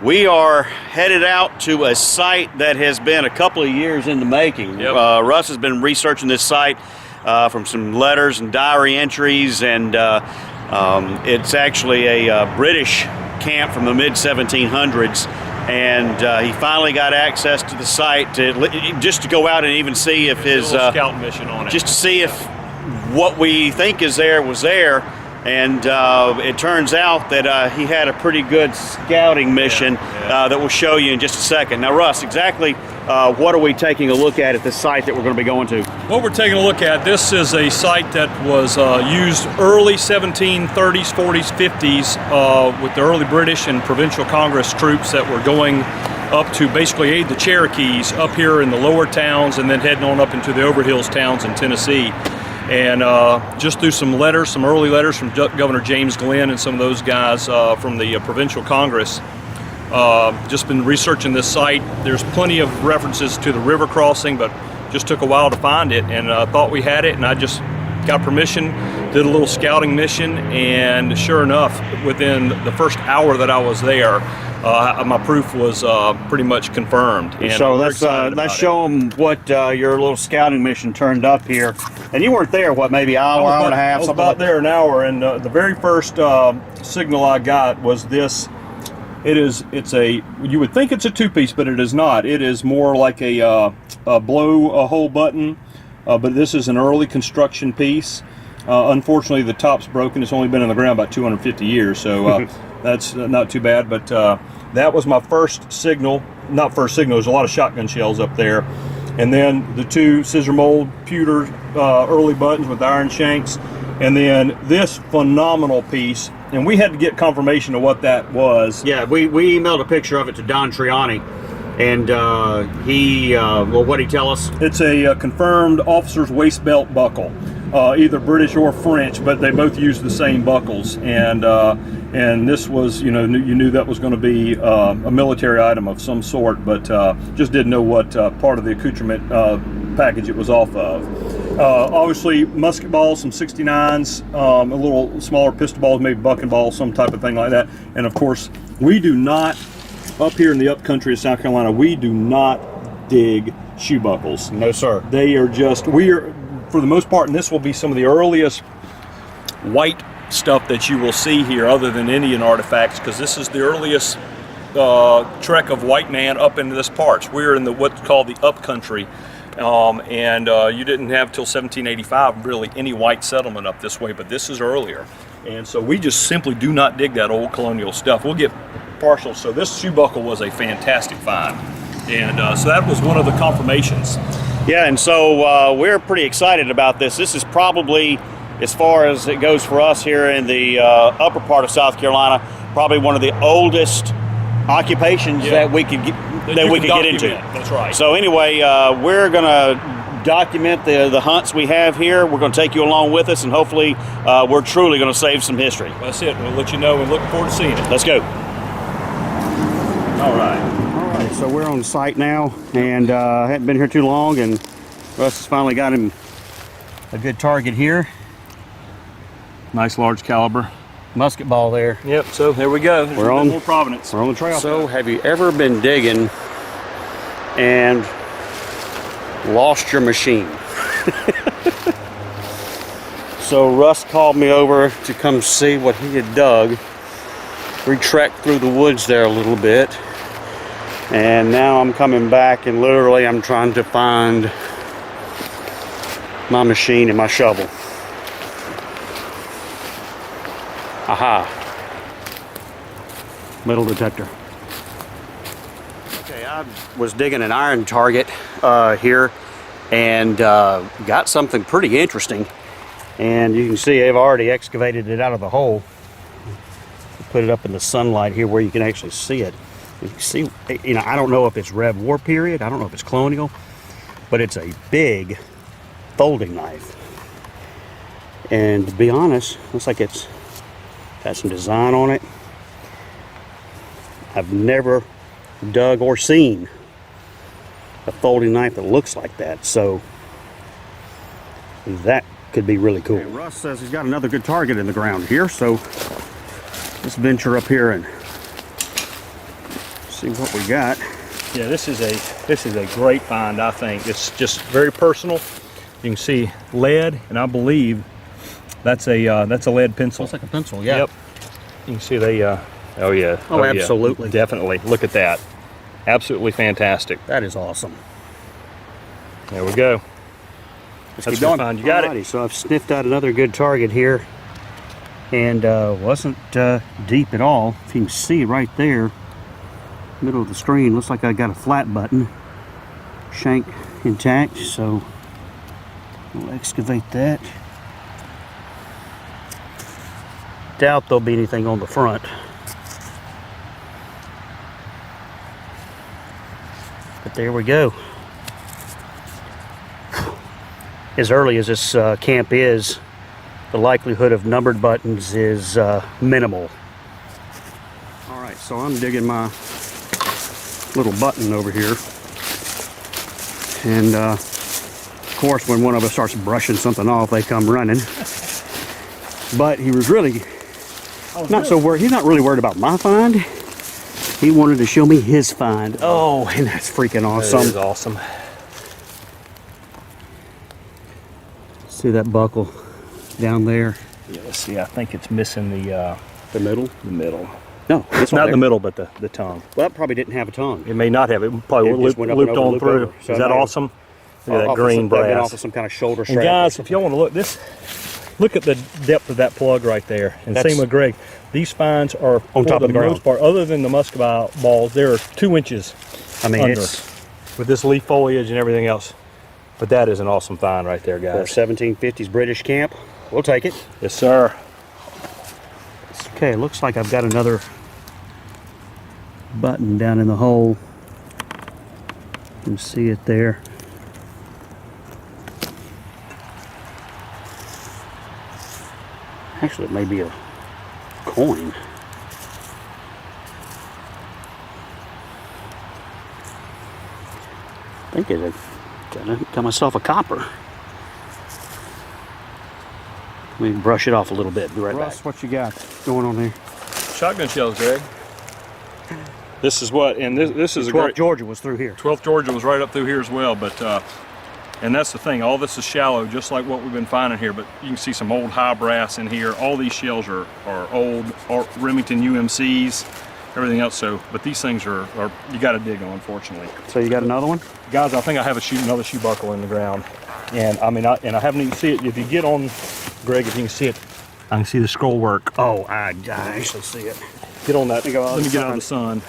We are headed out to a site that has been a couple of years in the making. Yep. Russ has been researching this site from some letters and diary entries, and it's actually a British camp from the mid-1700s. And he finally got access to the site just to go out and even see if his scout mission on it. just to see if what we think is there was there. And it turns out that he had a pretty good scouting mission that we'll show you in just a second. Now, Russ, exactly what are we taking a look at this site that we're going to be going to? What we're taking a look at, this is a site that was used early 1730s, 40s, 50s with the early British and provincial Congress troops that were going up to basically aid the Cherokees up here in the lower towns and then heading on up into the Overhills towns in Tennessee. And just through some letters, some early letters from Governor James Glenn and some of those guys from the Provincial Congress, just been researching this site. There's plenty of references to the river crossing, but just took a while to find it, and thought we had it, and I just got permission, did a little scouting mission, and sure enough, within the first hour that I was there, my proof was pretty much confirmed. And so let's show them what your little scouting mission turned up here. And you weren't there, what, maybe hour and a half? I was about there an hour, and the very first signal I got was this. It's a, you would think it's a two-piece, but it is not. It is more like a blow a hole button, but this is an early construction piece. Unfortunately, the top's broken. It's only been in the ground about 250 years, so that's not too bad. But that was my first signal. Not first signal. There's a lot of shotgun shells up there. And then the two scissor mold pewter early buttons with iron shanks. And then this phenomenal piece. And we had to get confirmation of what that was. Yeah, we emailed a picture of it to Don Triani. And well, what'd he tell us? It's a confirmed officer's waist belt buckle. Either British or French, but they both use the same buckles. And this was, you knew that was going to be a military item of some sort, but just didn't know what part of the accoutrement package it was off of. Obviously, musket balls, some 69s, a little smaller pistol balls, maybe bucking balls, some type of thing like that. And of course, we do not, up here in the upcountry of South Carolina, we do not dig shoe buckles. No, sir. They are just, for the most part, and this will be some of the earliest white stuff that you will see here other than Indian artifacts, because this is the earliest trek of white man up into this parts. We're in what's called the upcountry, and you didn't have till 1785 really any white settlement up this way, but this is earlier. And so we just simply do not dig that old colonial stuff. We'll get partial. So this shoe buckle was a fantastic find, and so that was one of the confirmations. Yeah, and so we're pretty excited about this. This is probably, as far as it goes for us here in the upper part of South Carolina, probably one of the oldest occupations that we could get into. That's right. So anyway, we're going to document the hunts we have here. We're going to take you along with us, and hopefully we're truly going to save some history. That's it. We'll let you know, and looking forward to seeing it. Let's go. All right. So we're on site now, and hadn't been here too long, and Russ has finally got him a good target here. Nice large caliber Musket ball there. Yep, so there we go. We're on more Providence. We're on the trail. So have you ever been digging and lost your machine? So Russ called me over to come see what he had dug. We trekked through the woods there a little bit. And now I'm coming back, and literally I'm trying to find my machine and my shovel. Aha. Metal detector. Okay, I was digging an iron target here, and got something pretty interesting. And you can see I've already excavated it out of the hole. Put it up in the sunlight here where you can actually see it. You can see, I don't know if it's Rev War period, I don't know if it's colonial, but it's a big folding knife. And to be honest, looks like it's got some design on it. I've never dug or seen a folding knife that looks like that, so that could be really cool. Okay, Russ says he's got another good target in the ground here, so let's venture up here and See what we got. Yeah, this is a great find. I think it's just very personal. You can see lead, and I believe that's a lead pencil. Looks like a pencil. Yeah. Yep. You can see they. Oh yeah. Oh, absolutely. Yeah. Definitely. Look at that. Absolutely fantastic. That is awesome. There we go. Let's That's keep going. fine. You got Alrighty, it. so I've sniffed out another good target here, and wasn't deep at all. If you can see right there, middle of the screen, looks like I got a flat button, shank intact. So we'll excavate that. Doubt there'll be anything on the front. But there we go. As early as this camp is, the likelihood of numbered buttons is minimal. All right, so I'm digging my little button over here. And of course, when one of us starts brushing something off, they come running. But he was really not so worried. He's not really worried about my find. He wanted to show me his find. Oh, and that's freaking awesome. That is awesome. See that buckle down there? Yeah, let's see. I think it's missing the middle? The middle. No, It's not the middle, but the tongue. Well, that probably didn't have a tongue. It may not have. It probably It just went up and looped over, on looped through. over. So Is that awesome? Look at that green brass. Off of some kind of shoulder And strap. guys, if y'all want to look, look at the depth of that plug right there. And same with Greg. These finds are on top of the ground. most part, other than the muscovite balls, they're 2 inches I mean, under it's with this leaf foliage and everything else. But that is an awesome find right there, for a guys. 1750s British camp. We'll take it. Yes, sir. Okay, looks like I've got another button down in the hole. You can see it there. Actually, it may be a coin. I think I got myself a copper. Let me brush it off a little bit. Be right Russ, back. what you got? What's going on here? Shotgun shells, Greg. This is what, and this is a 12th great. Georgia was through here. 12th Georgia was right up through here as well, but and that's the thing, all this is shallow, just like what we've been finding here, but you can see some old high brass in here. All these shells are old Remington UMCs, everything else. So, but these things are you got to dig them, unfortunately. So you got another one? Guys, I think I have another shoe buckle in the ground, and I mean, I haven't even seen it. If you get on, Greg, if you can see it, I can see the scroll work. Oh, I actually see it. Get on that. Let me go out Let me of the get out of the sun.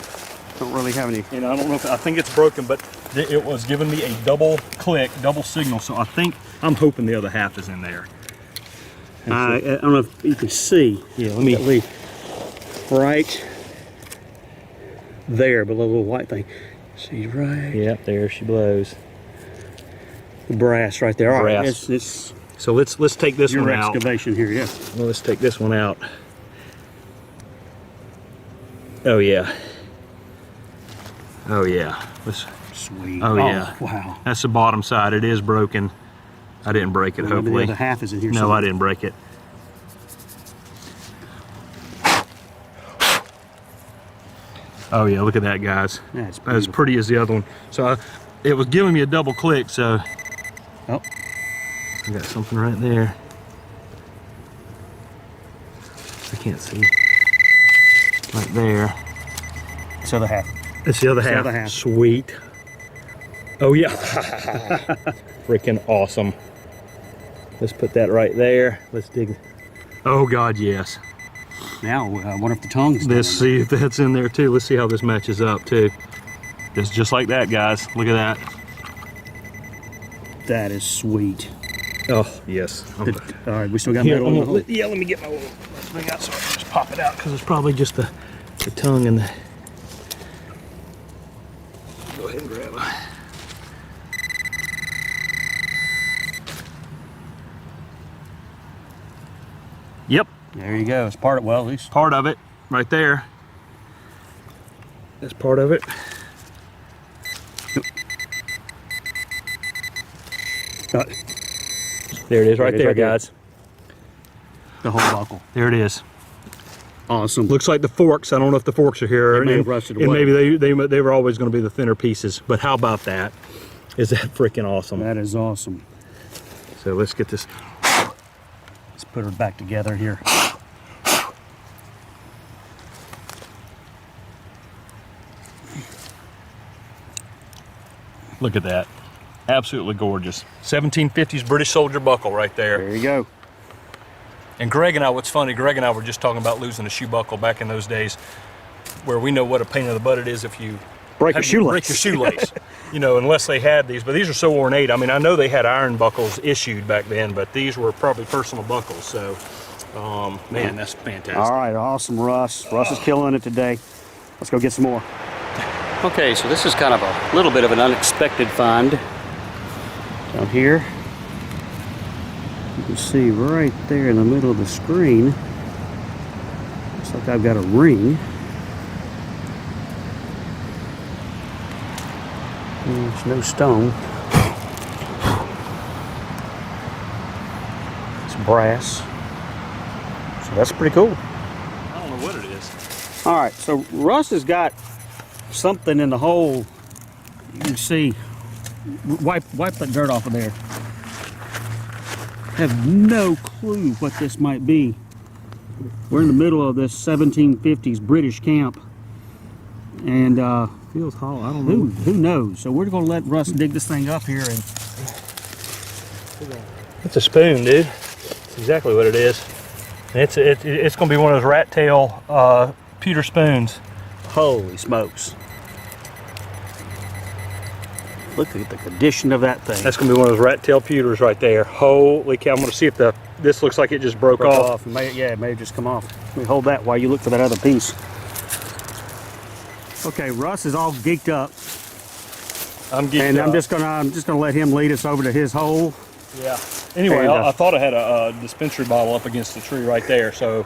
Don't really have any. And I don't know if I think it's broken, but it was giving me a double click, double signal. So I'm hoping the other half is in there. I don't know if you can see. Yeah, let me. Right there, below the little white thing. See right. Yeah, there she blows. The brass right there. All right, Brass. it's So let's take this your one out. excavation here. Yeah. Well, let's take this one out. Oh yeah. Oh yeah. Sweet. Oh yeah. Wow. That's the bottom side. It is broken. I didn't break it. Maybe Hopefully. the other half is in here. No, somewhere. I didn't break it. Oh yeah, look at that, guys. That's as pretty as the other one. So it was giving me a double click, so oh, I got something right there. I can't see. Right there. it's the other half. It's the other It's the half. other half. Sweet. Oh yeah. Freaking awesome. Let's put that right there. Let's dig. Oh God, yes. Now, I wonder if the tongue's Let's see if that's in there too. Let's see how this matches up too. Just like that, guys. Look at that. That is sweet. Oh yes. All right, we still got Here, metal in the hole. yeah, let me get my little thing out so I can just pop it out because it's probably just the tongue and the. Go ahead and grab it. Yep, There you go. It's part of, well, at least. part of it right there. That's part of it. There it is right there, guys. The whole buckle. There it is. Awesome. Looks like the forks. I don't know if the forks are here. They may have rusted and away. maybe they were always going to be the thinner pieces. But how about that? Is that freaking awesome? That is awesome. So let's get this. Let's put her back together here. Look at that. Absolutely gorgeous. 1750s British soldier buckle right there. There you go. And Greg and I, what's funny, Greg and I were just talking about losing a shoe buckle back in those days, where we know what a pain in the butt it is if you Break your shoelace. Break your shoelace. You know, unless they had these. But these are so ornate. I mean, I know they had iron buckles issued back then, but these were probably personal buckles. So, man, that's fantastic. All right, awesome, Russ. Russ is killing it today. Let's go get some more. Okay, so this is kind of a little bit of an unexpected find down here. You can see right there in the middle of the screen, looks like I've got a ring. There's no stone. It's brass. So that's pretty cool. I don't know what it is. All right, so Russ has got something in the hole. You can see. Wipe that dirt off of there. Have no clue what this might be. We're in the middle of this 1750s British camp, and Feels hollow. I don't know. who knows? So we're gonna let Russ dig this thing up here, and It's a spoon, dude. That's exactly what it is. And it's going to be one of those rat tail pewter spoons. holy smokes! Look at the condition of that thing. That's going to be one of those rat tail pewters right there. Holy cow! I'm going to see if this looks like it just broke off. It may have just come off. Let me hold that while you look for that other piece. Okay, Russ is all geeked up, I'm geeked and up. I'm just gonna let him lead us over to his hole. Yeah. Anyway, And, I thought I had a dispensary bottle up against the tree right there. So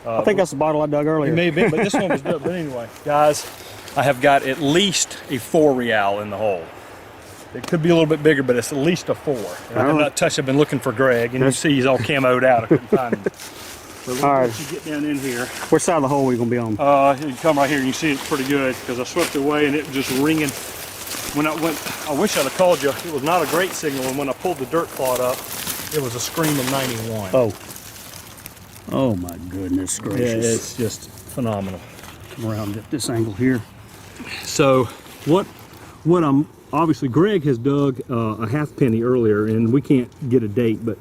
I think that's the bottle I dug earlier. it may have been, but this one was good. But anyway, guys, I have got at least a 4 real in the hole. It could be a little bit bigger, but it's at least a 4. And I have not touched. I've been looking for Greg, and you see he's all camoed out. I couldn't find him. So we'll All right. let you get down in here. Which side of the hole are we gonna be on? You come right here, and you see it's pretty good because I swept it away, and it was just ringing. When I went, I wish I'd have called you. It was not a great signal, and when I pulled the dirt clod up, it was a scream of 91. Oh my goodness Yeah, gracious! it's just phenomenal. Come around at this angle here. So what I'm obviously Greg has dug a halfpenny earlier, and we can't get a date, but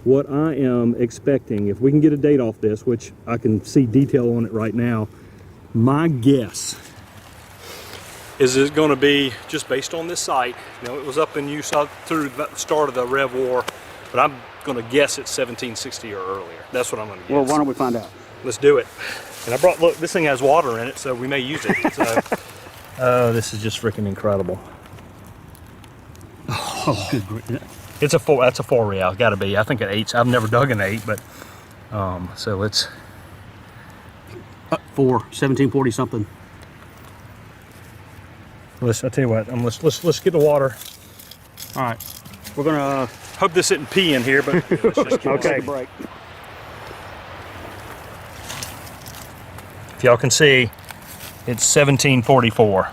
what I am expecting, if we can get a date off this, which I can see detail on it right now, my guess is it's going to be just based on this site. You know, it was up in use through the start of the Rev War, but I'm going to guess it's 1760 or earlier. That's what I'm going to guess. Well, why don't we find out? Let's do it. And I brought, look, this thing has water in it, so we may use it. So, oh, this is just freaking incredible. Oh, good grief. It's a 4. That's a 4 real. Got to be. I think an 8. I've never dug an 8, but so let's 1740 something. I tell you what. Let's get the water. All right, we're gonna Hope this isn't pee in here, but let's just okay. take Take a break. If y'all can see, it's 1744.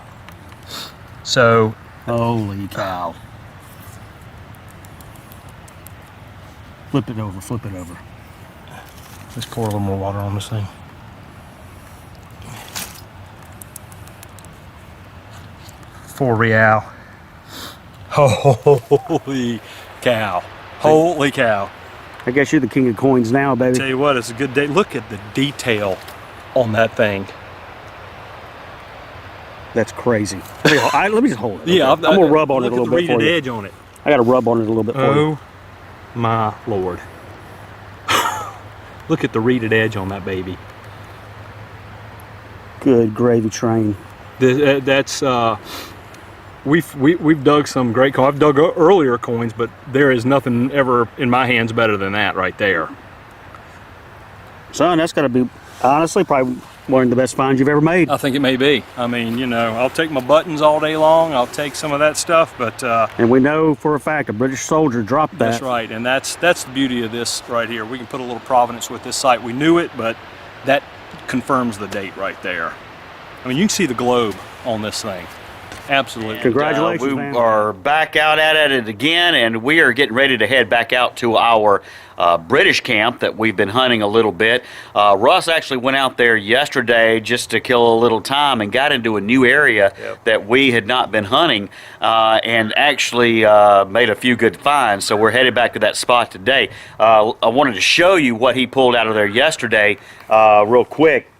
So Holy cow! Flip it over. Flip it over. let's pour a little more water on this thing. $4 real. Holy cow! Holy cow! I guess you're the king of coins now, baby. Tell you what, it's a good day. Look at the detail on that thing. That's crazy. Let me just hold it. Yeah, okay? I'm gonna rub on it a little bit for Look at the you. edge on it. I gotta rub on it a little bit for you. Oh my lord! Look at the reeded edge on that baby. Good gravy train. That's we've dug some great coins. I've dug earlier coins, but there is nothing ever in my hands better than that right there. Son, that's gotta be honestly probably one of the best finds you've ever made. I think it may be. I mean, you know, I'll take my buttons all day long. I'll take some of that stuff, but And we know for a fact a British soldier dropped that. that's right, and that's the beauty of this right here. We can put a little provenance with this site. We knew it, but that confirms the date right there. I mean, you can see the globe on this thing. Absolutely. Congratulations, we man. are back out at it again, and we are getting ready to head back out to our British camp that we've been hunting a little bit. Russ actually went out there yesterday just to kill a little time and got into a new area that we had not been hunting, and actually made a few good finds. So we're headed back to that spot today. I wanted to show you what he pulled out of there yesterday real quick.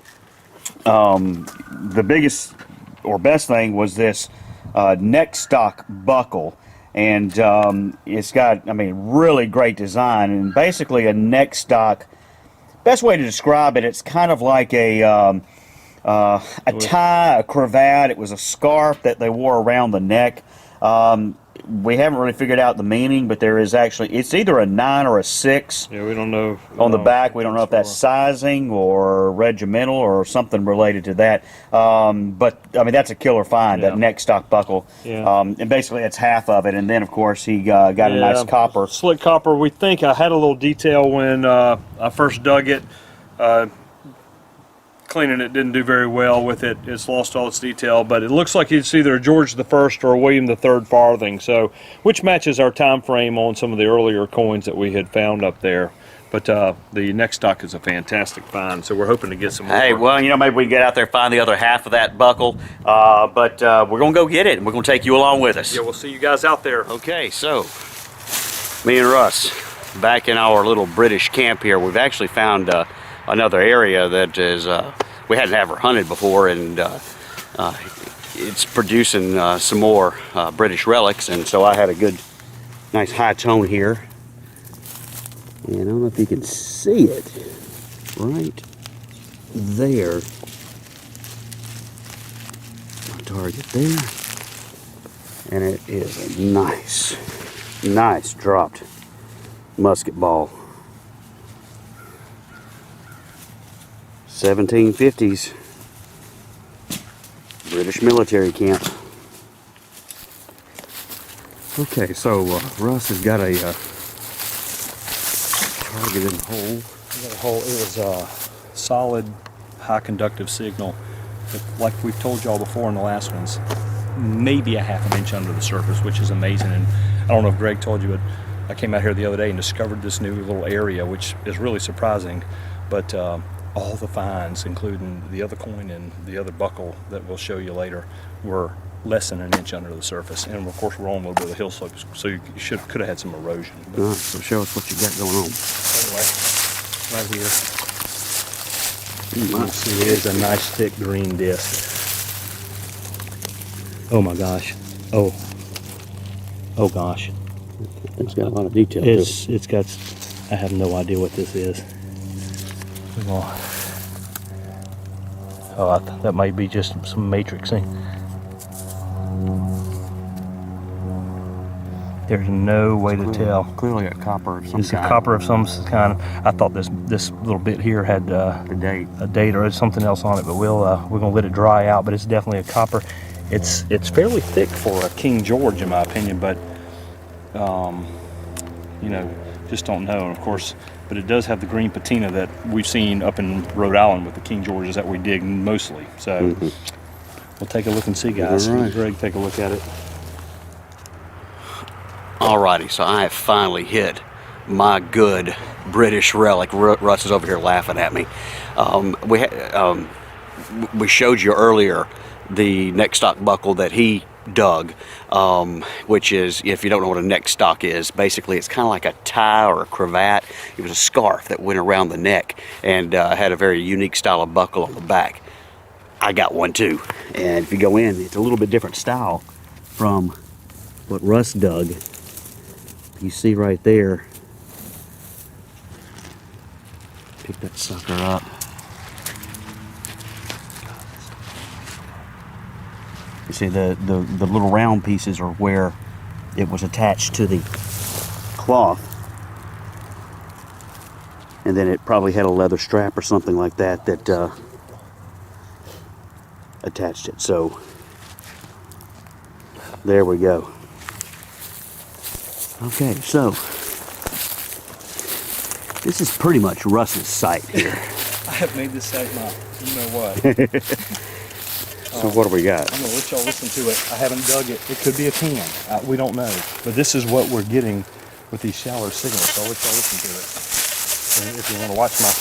The biggest or best thing was this neck stock buckle, and it's got, I mean, really great design, and basically a neck stock. Best way to describe it, it's kind of like a tie, a cravat. It was a scarf that they wore around the neck. We haven't really figured out the meaning, but there is actually, it's either a 9 or a 6. Yeah, we don't know. On the back, we don't know if that's sizing or regimental or something related to that. But, I mean, that's a killer find, that neck stock buckle. Yeah. And basically, it's half of it. And then, of course, he got a nice copper. Slick copper. We think I had a little detail when I first dug it. Cleaning it didn't do very well with it. It's lost all its detail, but it looks like it's either a George the First or a William the Third farthing, so which matches our time frame on some of the earlier coins that we had found up there. But the neck stock is a fantastic find, so we're hoping to get some more. Hey, well, you know, maybe we can get out there and find the other half of that buckle, but we're going to go get it, and we're going to take you along with us. Yeah, we'll see you guys out there. Okay, so me and Russ back in our little British camp here. We've actually found another area that is we hadn't ever hunted before, and it's producing some more British relics, and so I had a good nice high tone here, and I don't know if you can see it right there. My target there, and it is a nice dropped musket ball. 1750's British military camp. Okay, so Russ has got a targeted hole. We got a hole. It was a solid, high conductive signal. Like we've told y'all before in the last ones, maybe a half an inch under the surface, which is amazing. And I don't know if Greg told you, but I came out here the other day and discovered this new little area, which is really surprising. But all the finds, including the other coin and the other buckle that we'll show you later, were less than an inch under the surface. And of course, we're on a little bit of the hill slopes, so you could have had some erosion. But All right, so show us what you got going on. anyway, right here, you can see it is a nice thick green disc. Oh my gosh! Oh gosh! It's got a lot of detail. It's got. I have no idea what this is. Oh, that might be just some matrixing. There's no way to tell. Clearly a copper of some It's kind. a copper of some kind. I thought this little bit here had The date. a date or something else on it, but we're gonna let it dry out. But it's definitely a copper. It's fairly thick for a King George, in my opinion, but you know, just don't know. And of course, but it does have the green patina that we've seen up in Rhode Island with the King Georges that we dig mostly. So we'll take a look and see, guys. All right. Greg, take a look at it. Alrighty, so I have finally hit my good British relic. Russ is over here laughing at me. We showed you earlier the neck stock buckle that he dug, which is, if you don't know what a neck stock is, basically it's kind of like a tie or a cravat. It was a scarf that went around the neck and had a very unique style of buckle on the back. I got one too, and if you go in, it's a little bit different style from what Russ dug. You see right there, pick that sucker up. You see the little round pieces are where it was attached to the cloth, and then it probably had a leather strap or something like that that attached it. So there we go. Okay, so this is pretty much Russ's site here. I have made this site my, you know what. So what do we got? I'm gonna let y'all listen to it. I haven't dug it. It could be a 10. We don't know. But this is what we're getting with these shallow signals. So I'll let y'all listen to it. And if you want to watch my...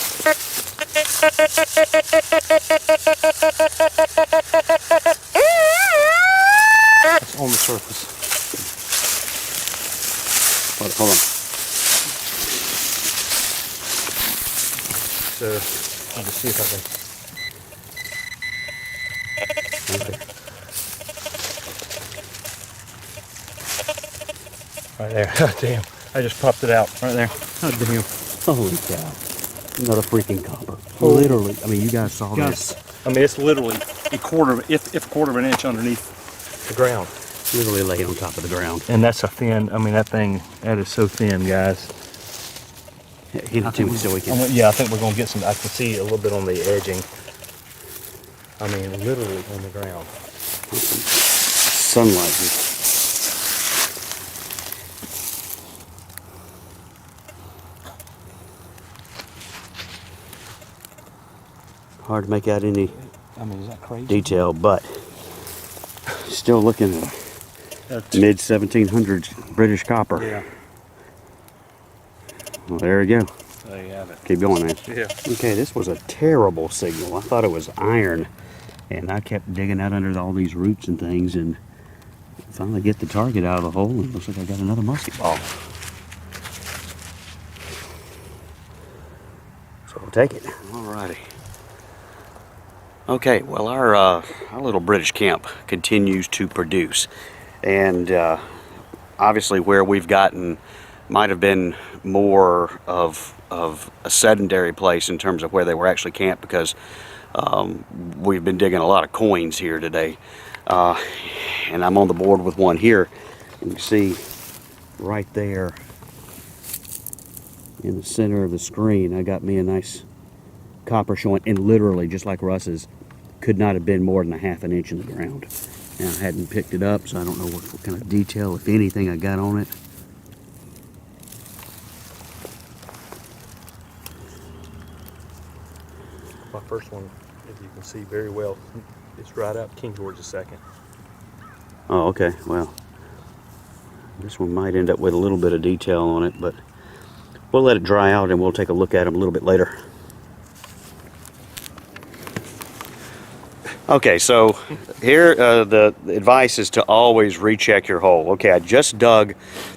It's on the surface. Hold on. So I'll just see if I can... Right there. Damn. I just popped it out right there. Oh, damn. Holy cow. Another freaking copper. Literally. I mean, you guys saw this. I mean, it's literally a quarter of an inch underneath the ground. Literally laying on top of the ground. And that's a thin, I mean, that is so thin, guys. Hit it to me so we can... Yeah, I think we're going to get some, I can see a little bit on the edging. I mean, literally on the ground. Sunlight. Hard to make out any I mean, is that crazy? detail, but still looking at mid 1700s British copper. Yeah. Well, there we go. There you have it. Keep going, man. Yeah. Okay, this was a terrible signal. I thought it was iron, and I kept digging out under all these roots and things, and finally get the target out of the hole, and it looks like I got another musket ball. So we'll take it. Alrighty. Okay, well our little British camp continues to produce, and obviously where we've gotten might have been more of a sedentary place in terms of where they were actually camped, because we've been digging a lot of coins here today, and I'm on the board with one here. You can see right there in the center of the screen I got me a nice copper showing, and literally just like Russ's, could not have been more than a half an inch in the ground. Now I hadn't picked it up, so I don't know what kind of detail, if anything, I got on it. My first one, as you can see very well, it's right up King George II. Oh, okay, well, this one might end up with a little bit of detail on it, but we'll let it dry out and we'll take a look at them a little bit later. Okay, so here the advice is to always recheck your hole. Okay, I just dug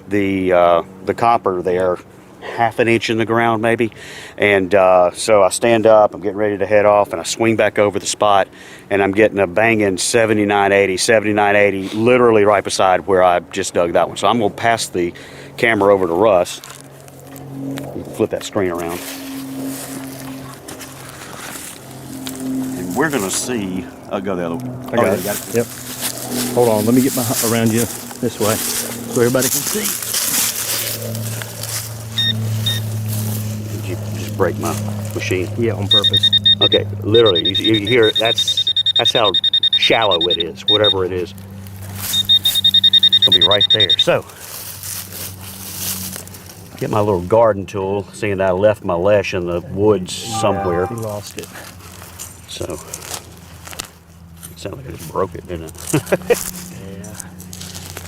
the copper there, half an inch in the ground maybe, and so I stand up, I'm getting ready to head off, and I swing back over the spot, and I'm getting a banging 7980, literally right beside where I just dug that one. So I'm going to pass the camera over to Russ. You can flip that screen around. And we're going to see... I'll go the other way. I got it. Yep. Hold on, let me get my around you this way so everybody can see. Did you just break my machine? Yeah, on purpose. Okay, literally, you hear it. That's how shallow it is, whatever it is. It's gonna be right there. So, get my little garden tool, seeing that I left my leash in the woods somewhere. We lost it. So, it sounded like I just broke it, didn't it? Yeah.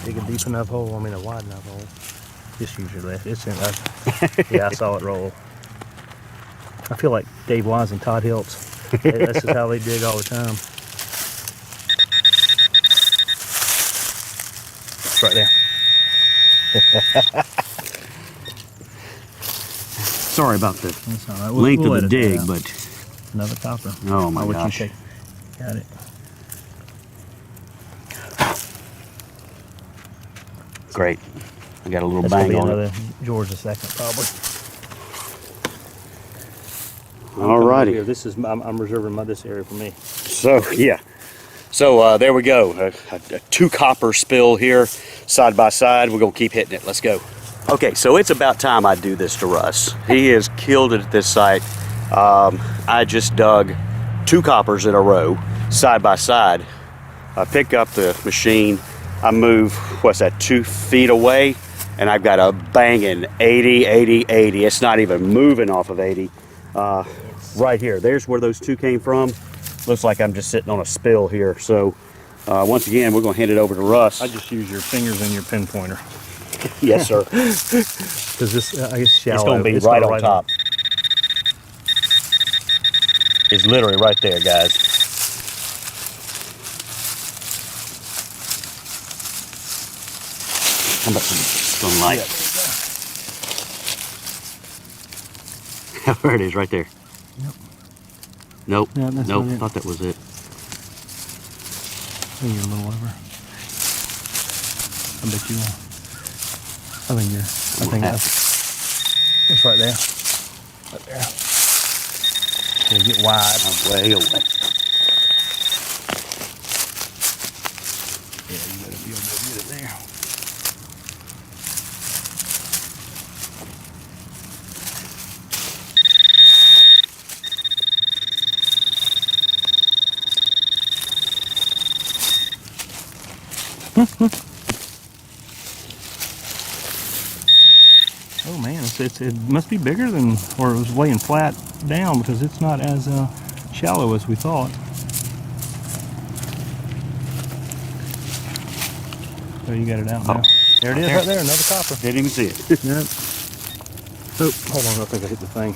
Dig a deep enough hole, I mean a wide enough hole. Just use your left. It's in there. Yeah, I saw it roll. I feel like Dave Wise and Todd Hiltz. This is how they dig all the time. It's right there. Sorry about the That's all right. length we'll of the edit that dig, out. but Another copper. oh my I'll let you gosh. take- Got it. Great. I got a little That's gonna bang be on another it. George II, probably. Alrighty. Here, this is I'm reserving this area for me. So, yeah. So, there we go. A 2 copper spill here, side by side. We're going to keep hitting it. Let's go. Okay, so it's about time I do this to Russ. He has killed it at this site. I just dug 2 coppers in a row, side by side. I pick up the machine. I move, 2 feet away, and I've got a banging 80. It's not even moving off of 80. right here. There's where those two came from. Looks like I'm just sitting on a spill here. So once again, we're going to hand it over to Russ. I just use your fingers and your pinpointer. Yes, sir. Because this, I guess, shallow. It's going to be right on top. It's literally right there, guys. How about some sunlight? There it is, right there. Yep. Nope. Yeah, that's nope. not it. Thought that was it. Maybe you're a little over. I bet you are. I think you're. I think it's right there. Right there. Yeah, get wide. I'm way away. Yeah, you better be able to get it there. Oh man, it must be bigger than, or it was laying flat down, because it's not as shallow as we thought. Oh, you got it out now. There it is, right there, another copper. Didn't even see it. Yep. Oh, hold on, I think I hit the thing.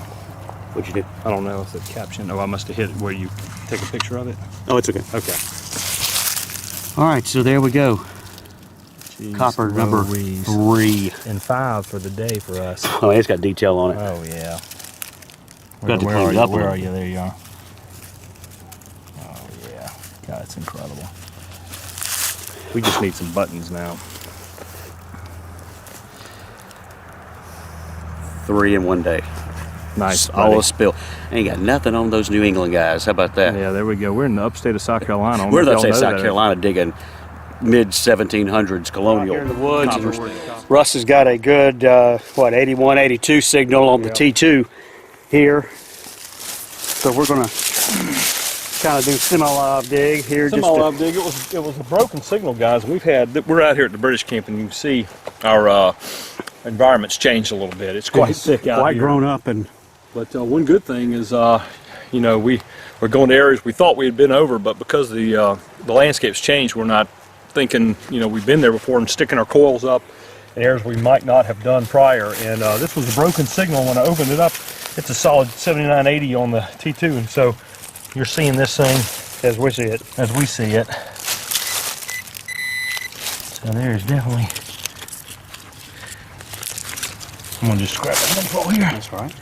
What'd you do? I don't know if it's caption. Oh, I must have hit it where you take a picture of it. Oh, it's okay. Okay. All right, so there we go. Jeez, Copper number Louise. 3. And 5 for the day for us. Oh, it's got detail on it. Oh yeah. Got to Where clean are it you? up a Where little are you? bit. There you are. Oh yeah. God, it's incredible. We just need some buttons now. 3 in one day. Nice. All buddy. a spill. Ain't got nothing on those New England guys. How about that? Yeah, there we go. We're in the upstate of South Carolina. I don't We're in know the if y'all upstate know South that. Carolina digging mid-1700s colonial. Out here in the woods. Coppers. Russ has got a good, 81, 82 signal on the T2 here. So we're going to kind of do semi-live dig here. Semi-live dig. It was a broken signal, guys. We're out here at the British camp, and you can see our environment's changed a little bit. It's quite thick out quite here. grown up. But one good thing is, you know, we're going to areas we thought we had been over, but because the landscape's changed, we're not thinking, you know, we've been there before and sticking our coils up in areas we might not have done prior. And this was a broken signal. When I opened it up, it's a solid 7980 on the T2, and so you're seeing this thing As we see it. as we see it. So there's definitely. I'm gonna just scrap that info here. That's right.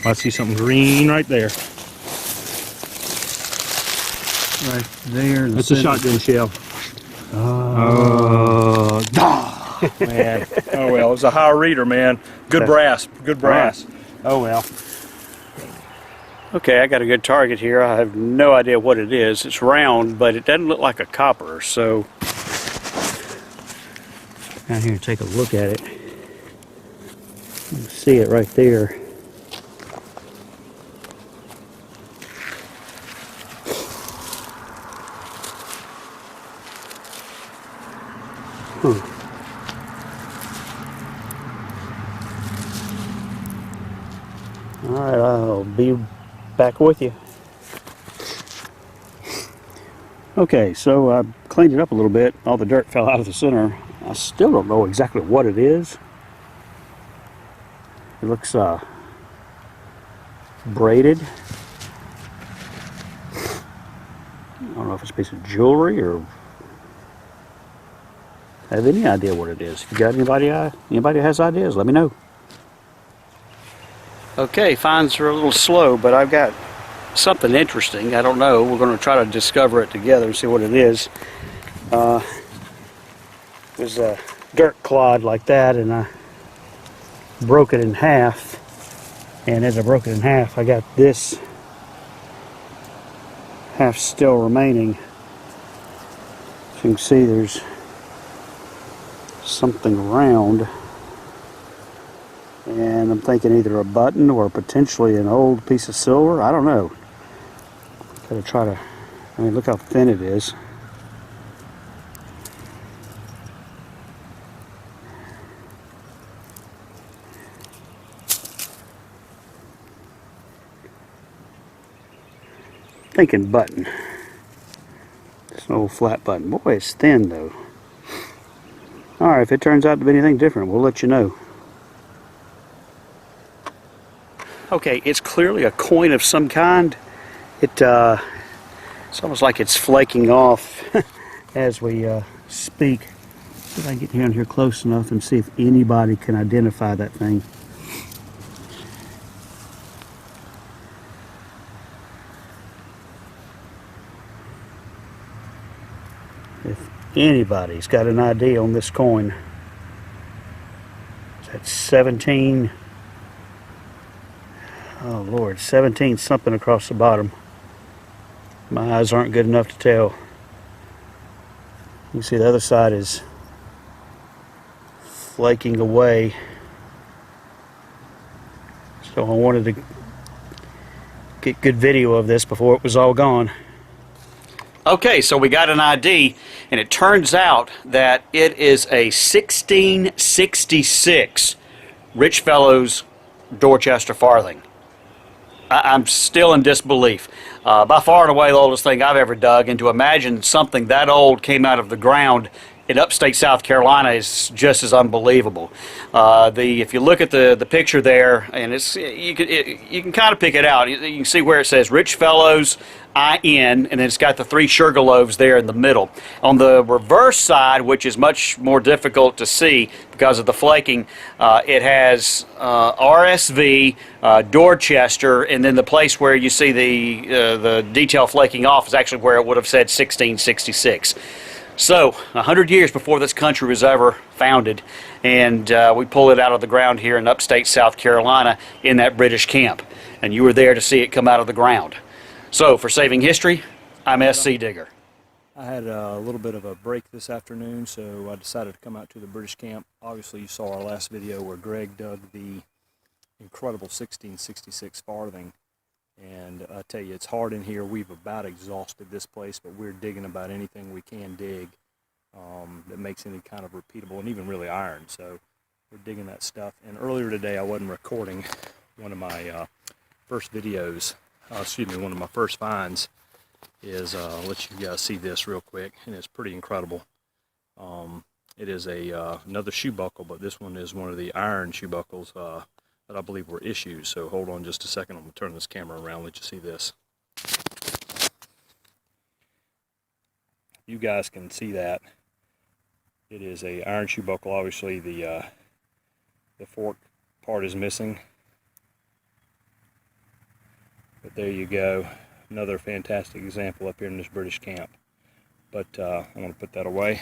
I see something green right there. Right there. That's a shotgun shell. Man. Oh well, it was a high reader, man. Good brass. Good brass. Oh well. Okay, I got a good target here. I have no idea what it is. It's round, but it doesn't look like a copper, so down here and take a look at it. You can see it right there. All right, I'll be back with you. Okay, so I cleaned it up a little bit. All the dirt fell out of the center. I still don't know exactly what it is. It looks braided. I don't know if it's a piece of jewelry or I have any idea what it is. If you got anybody who has ideas, let me know. Okay, finds are a little slow, but I've got something interesting. I don't know. We're going to try to discover it together and see what it is. There's a dirt clod like that, and I broke it in half. And as I broke it in half, I got this half still remaining. As you can see, there's something round. And I'm thinking either a button or potentially an old piece of silver. I don't know. Gotta try to, I mean, look how thin it is. thinking button. It's an old flat button. Boy, it's thin though. Alright, if it turns out to be anything different, we'll let you know. Okay, it's clearly a coin of some kind. It's almost like it's flaking off as we speak. See if I can get down here close enough and see if anybody can identify that thing. If anybody's got an idea on this coin, that's 17. Oh Lord, 17 something across the bottom. My eyes aren't good enough to tell. You can see the other side is flaking away. So I wanted to get good video of this before it was all gone. Okay, so we got an ID, and it turns out that it is a 1666 Rich Fellows Dorchester farthing. I'm still in disbelief. By far and away the oldest thing I've ever dug, and to imagine something that old came out of the ground in upstate South Carolina is just as unbelievable. If you look at the picture there, and you can kind of pick it out. You can see where it says Rich Fellows IN, and then it's got the 3 sugar loaves there in the middle. On the reverse side, which is much more difficult to see because of the flaking, it has RSV, Dorchester, and then the place where you see the detail flaking off is actually where it would have said 1666. So, 100 years before this country was ever founded, and we pull it out of the ground here in upstate South Carolina in that British camp. And you were there to see it come out of the ground. So, for Saving History, I'm SCdigger. I had a little bit of a break this afternoon, so I decided to come out to the British camp. Obviously, you saw our last video where Greg dug the incredible 1666 farthing. And I tell you, it's hard in here. We've about exhausted this place, but we're digging about anything we can dig that makes any kind of repeatable, and even really iron. So we're digging that stuff. And earlier today, I wasn't recording one of my first videos. One of my first finds is, I'll let you guys see this real quick, and it's pretty incredible. It is another shoe buckle, but this one is one of the iron shoe buckles that I believe were issues. So hold on just a second. I'm going to turn this camera around and let you see this. You guys can see that. It is a iron shoe buckle. Obviously the fork part is missing. But there you go. Another fantastic example up here in this British camp. But I'm going to put that away.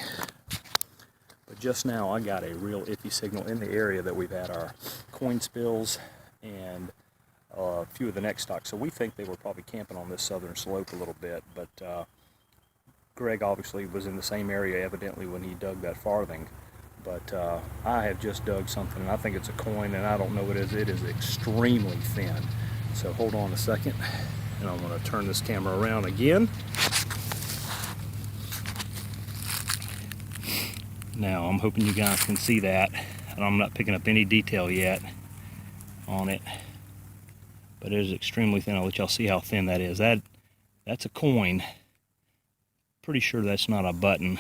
But just now I got a real iffy signal in the area that we've had our coin spills and a few of the neck stocks. So we think they were probably camping on this southern slope a little bit. But Greg obviously was in the same area evidently when he dug that farthing. But I have just dug something, and I think it's a coin, and I don't know what it is. It is extremely thin. So hold on a second, and I'm going to turn this camera around again. Now, I'm hoping you guys can see that, and I'm not picking up any detail yet on it, but it is extremely thin. I'll let y'all see how thin that is. That's a coin. Pretty sure that's not a button.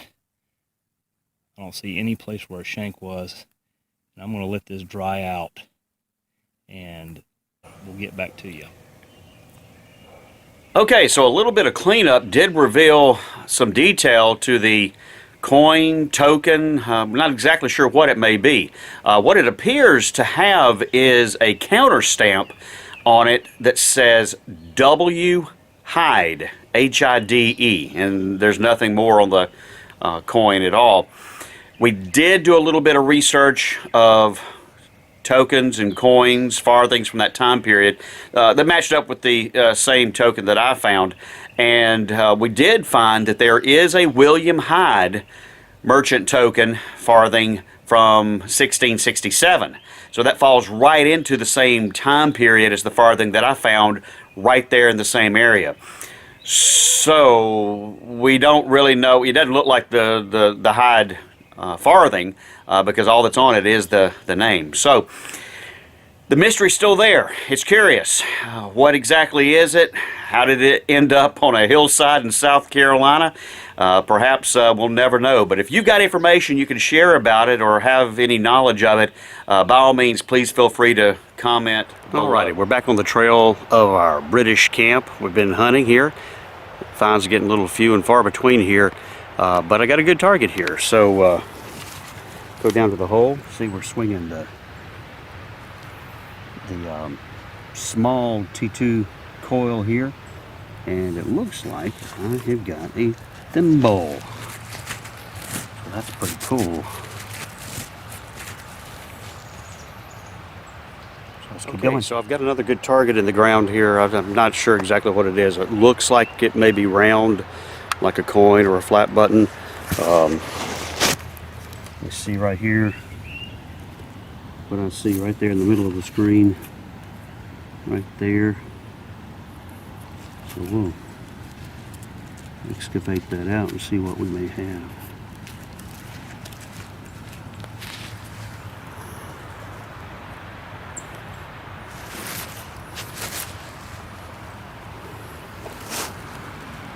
I don't see any place where a shank was, and I'm going to let this dry out, and we'll get back to you. Okay, so a little bit of cleanup did reveal some detail to the coin, token. I'm not exactly sure what it may be. What it appears to have is a counter stamp on it that says W Hyde, H-I-D-E, and there's nothing more on the coin at all. We did do a little bit of research of tokens and coins, farthings from that time period that matched up with the same token that I found. And we did find that there is a William Hyde merchant token farthing from 1667. So that falls right into the same time period as the farthing that I found right there in the same area. So we don't really know. It doesn't look like the Hyde farthing because all that's on it is the name. So The mystery's still there. It's curious. What exactly is it? How did it end up on a hillside in South Carolina? Perhaps we'll never know. But if you've got information you can share about it or have any knowledge of it, by all means, please feel free to comment. Alrighty, we're back on the trail of our British camp. We've been hunting here. Finds getting a little few and far between here, but I got a good target here. So go down to the hole. See, we're swinging the small T2 coil here, and it looks like I have got a thimble. So that's pretty cool. So let's keep going. So I've got another good target in the ground here. I'm not sure exactly what it is. It looks like it may be round, like a coin or a flat button. You see right here what I see right there in the middle of the screen, right there. So we'll excavate that out and see what we may have.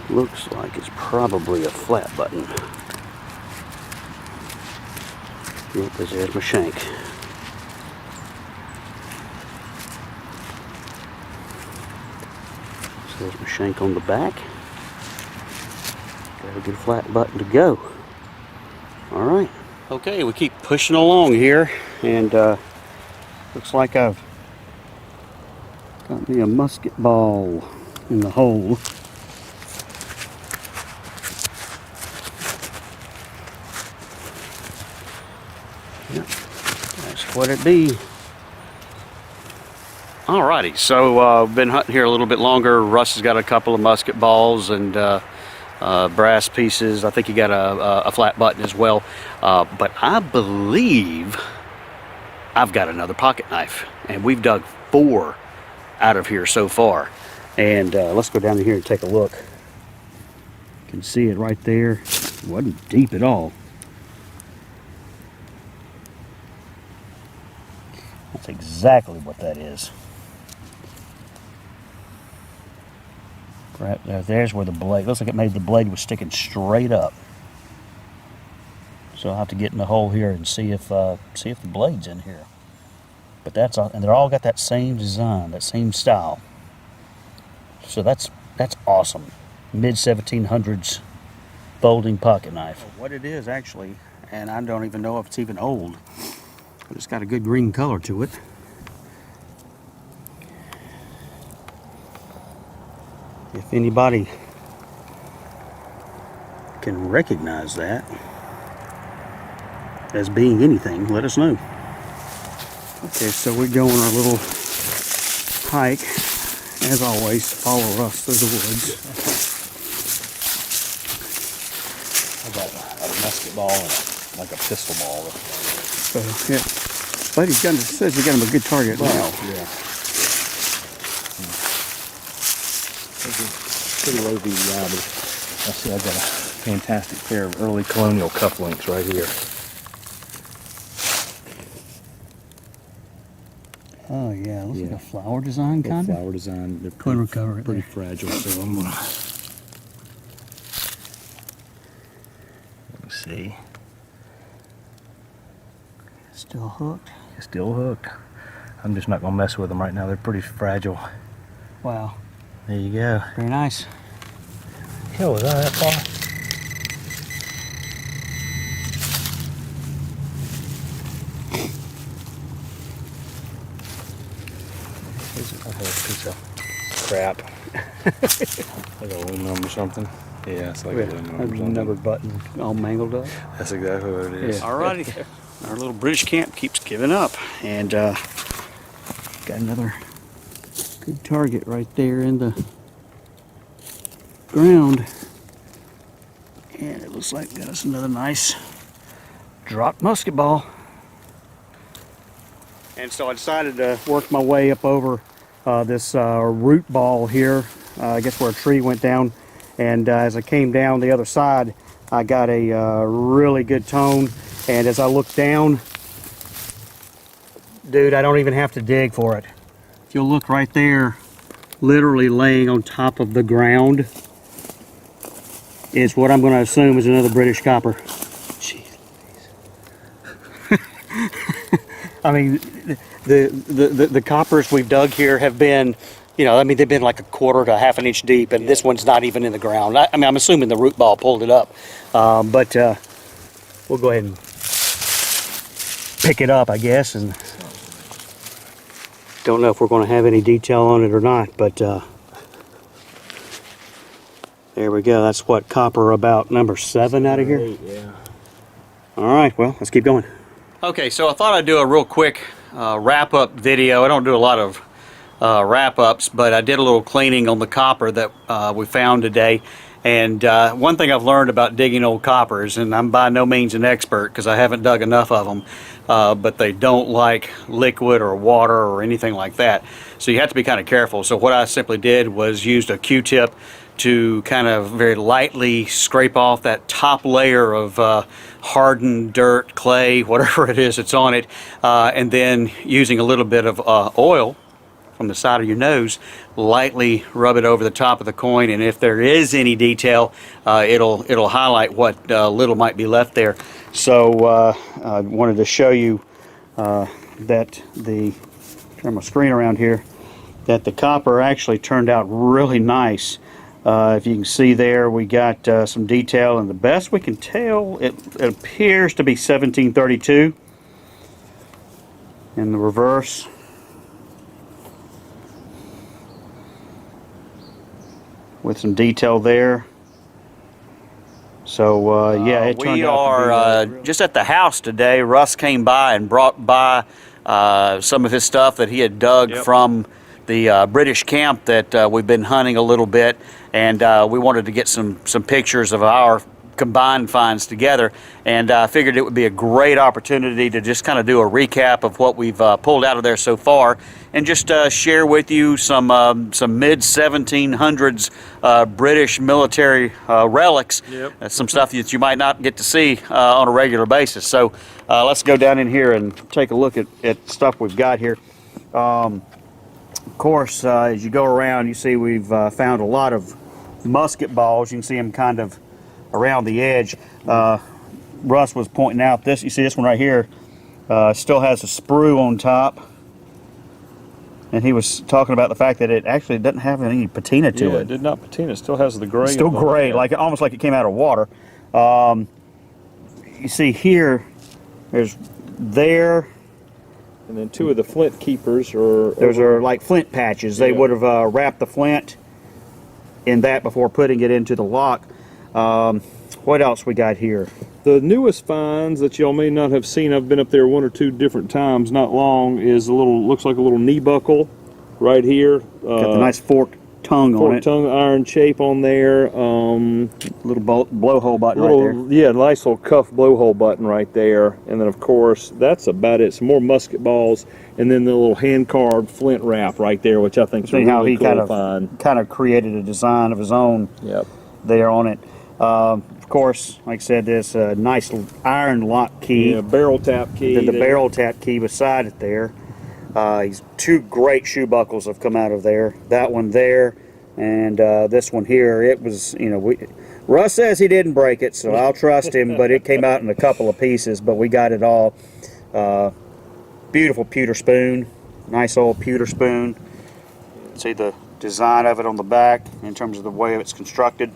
Looks like it's probably a flat button. Yep, there's my shank. So there's my shank on the back. Got a good flat button to go. Alright. Okay, we keep pushing along here, and looks like I've got me a musket ball in the hole. Yep, that's what it be. Alrighty, so been hunting here a little bit longer. Russ has got a couple of musket balls and brass pieces. I think he got a flat button as well. But I believe I've got another pocket knife, and we've dug 4 out of here so far. And let's go down here and take a look. You can see it right there. It wasn't deep at all. That's exactly what that is. Right there, there's where the blade, looks like it made the blade was sticking straight up. So I'll have to get in the hole here and see if the blade's in here. But that's all, and they're all got that same design, that same style. So that's awesome. Mid-1700s folding pocket knife. What it is actually, and I don't even know if it's even old, but it's got a good green color to it. If anybody can recognize that as being anything, let us know. Okay, so we're going our little hike. As always, follow Russ through the woods. I got a musket ball and like a pistol ball. So, yeah. But says he got him a good target now. Yeah. Pretty low VDI, but I see I've got a fantastic pair of early colonial cufflinks right here. Oh yeah, looks like a flower design kind of. Flower design. They're pretty fragile, so I'm gonna. Let me see. Still hooked. Still hooked. I'm just not gonna mess with them right now. They're pretty fragile. Wow. There you go. Very nice. Hell, was that far? This is a piece of crap. Like aluminum or something. Yeah, it's like aluminum or something. Another button all mangled up. That's exactly what it is. Yeah. Alrighty, our little British camp keeps giving up, and Got another good target right there in the ground. And it looks like got us another nice dropped musket ball. And so I decided to work my way up over this root ball here, I guess where a tree went down. And as I came down the other side, I got a really good tone. And as I looked down, dude, I don't even have to dig for it. If you'll look right there, literally laying on top of the ground, is what I'm going to assume is another British copper. Jeez. I mean, the coppers we've dug here have been, you know, I mean, they've been like a quarter to half an inch deep, and this one's not even in the ground. I mean, I'm assuming the root ball pulled it up, but we'll go ahead and pick it up, I guess, and don't know if we're going to have any detail on it or not, but there we go. That's what, copper about number 7 out of here? Yeah. All right, well, let's keep going. Okay, so I thought I'd do a real quick wrap-up video. I don't do a lot of wrap-ups, but I did a little cleaning on the copper that we found today. And one thing I've learned about digging old coppers, and I'm by no means an expert because I haven't dug enough of them, but they don't like liquid or water or anything like that. So you have to be kind of careful. So what I simply did was used a Q-tip to kind of very lightly scrape off that top layer of hardened dirt, clay, whatever it is that's on it, and then using a little bit of oil from the side of your nose, lightly rub it over the top of the coin, and if there is any detail, it'll highlight what little might be left there. So I wanted to show you that turn my screen around here, that the copper actually turned out really nice. If you can see there, we got some detail, and the best we can tell, it appears to be 1732 in the reverse. With some detail there. So yeah, it turned out to be just at the house today. Russ came by and brought by some of his stuff that he had dug from the British camp that we've been hunting a little bit, and we wanted to get some pictures of our combined finds together, and I figured it would be a great opportunity to just kind of do a recap of what we've pulled out of there so far, and just share with you some mid-1700s British military relics, some stuff that you might not get to see on a regular basis. So let's go down in here and take a look at stuff we've got here. Of course, as you go around, you see we've found a lot of musket balls. You can see them kind of around the edge. Russ was pointing out this, you see this one right here, still has a sprue on top, and he was talking about the fact that it actually doesn't have any patina to it. Yeah, it did not patina. It still has the gray. Still gray, like almost like it came out of water. You see here, there's there. And then 2 of the flint keepers are... Those are like flint patches. They would have wrapped the flint in that before putting it into the lock. What else we got here? The newest finds that y'all may not have seen, I've been up there 1 or 2 different times, not long, is a little, looks like a little knee buckle right here. Got the nice forked tongue on it. Forked tongue, iron shape on there. Little blowhole button right there. Yeah, nice little cuff blowhole button right there. And then of course, that's about it. Some more musket balls, and then the little hand-carved flint wrap right there, which I think is really how he cool kind of created a design of his own there on it. Of course, like I said, there's a nice iron lock key. Yeah, barrel tap key. The barrel tap key beside it there. These 2 great shoe buckles have come out of there. That one there, and this one here. It was, you know, Russ says he didn't break it, so I'll trust him, but it came out in a couple of pieces, but we got it all. Beautiful pewter spoon. Nice old pewter spoon. See the design of it on the back in terms of the way it's constructed.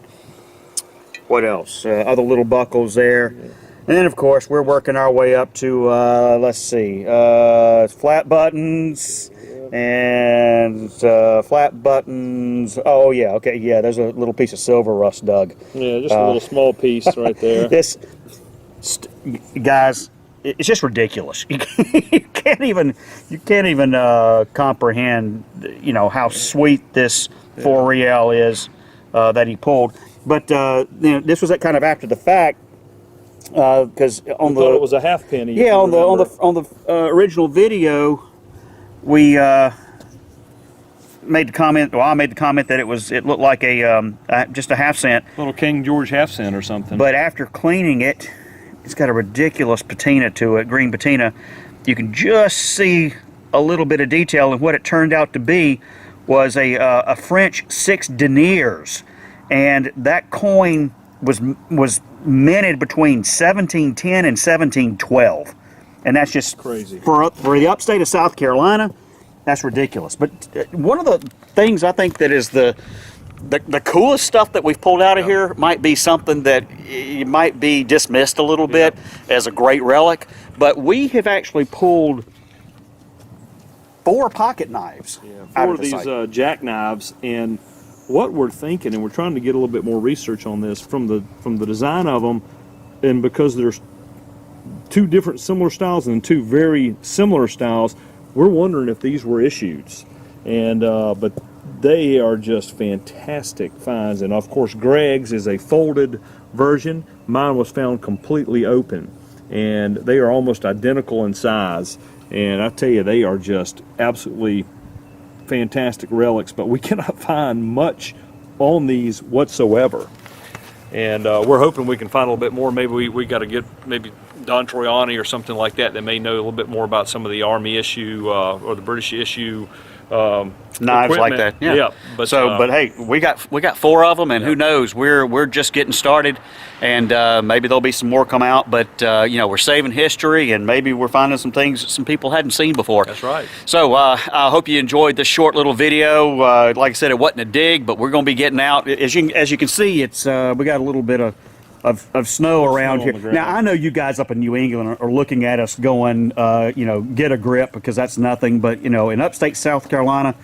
What else? Other little buckles there. And then, of course, we're working our way up to, let's see, flat buttons and flat buttons. Oh, yeah, okay, yeah, there's a little piece of silver Russ dug. Yeah, just a little small piece right there. Guys, it's just ridiculous. You can't even comprehend, you know, how sweet this 4 real is that he pulled. But you know, this was kind of after the fact, because on thought it was a half penny. Yeah, on the original video, we made the comment. Well, I made the comment that it looked like just a half cent. Little King George half cent or something. But after cleaning it, it's got a ridiculous patina to it, green patina. you can just see a little bit of detail, and what it turned out to be was a French 6 deniers, and that coin was minted between 1710 and 1712, and that's just crazy for the upstate of South Carolina. That's ridiculous. But one of the things I think that is the coolest stuff that we've pulled out of here might be something that it might be dismissed a little bit as a great relic, but we have actually pulled 4 pocket knives. Yeah, 4 out of of the these site. jackknives, and what we're thinking, and we're trying to get a little bit more research on this from the design of them, and because there's 2 different similar styles and 2 very similar styles, we're wondering if these were issues, and but they are just fantastic finds. And of course, Greg's is a folded version. Mine was found completely open, and they are almost identical in size. And I tell you, they are just absolutely fantastic relics, but we cannot find much on these whatsoever. And we're hoping we can find a little bit more. Maybe we got to get maybe Don Troiani or something like that may know a little bit more about some of the Army issue or the British issue knives like that. Yeah. But hey, we got 4 of them, and who knows? We're just getting started, and maybe there'll be some more come out. But you know, we're saving history, and maybe we're finding some things that some people hadn't seen before. That's right. So I hope you enjoyed this short little video. Like I said, it wasn't a dig, but we're going to be getting out. As you can see, it's we got a little bit of snow around here. Now, I know you guys up in New England are looking at us going, you know, get a grip, because that's nothing. But, you know, in upstate South Carolina,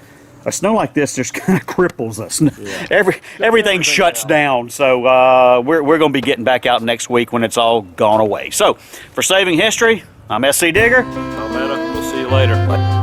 a snow like this just kind of cripples us. Yeah. Everything shuts down. So we're going to be getting back out next week when it's all gone away. So for Saving History, I'm SCdigger. We'll see you later.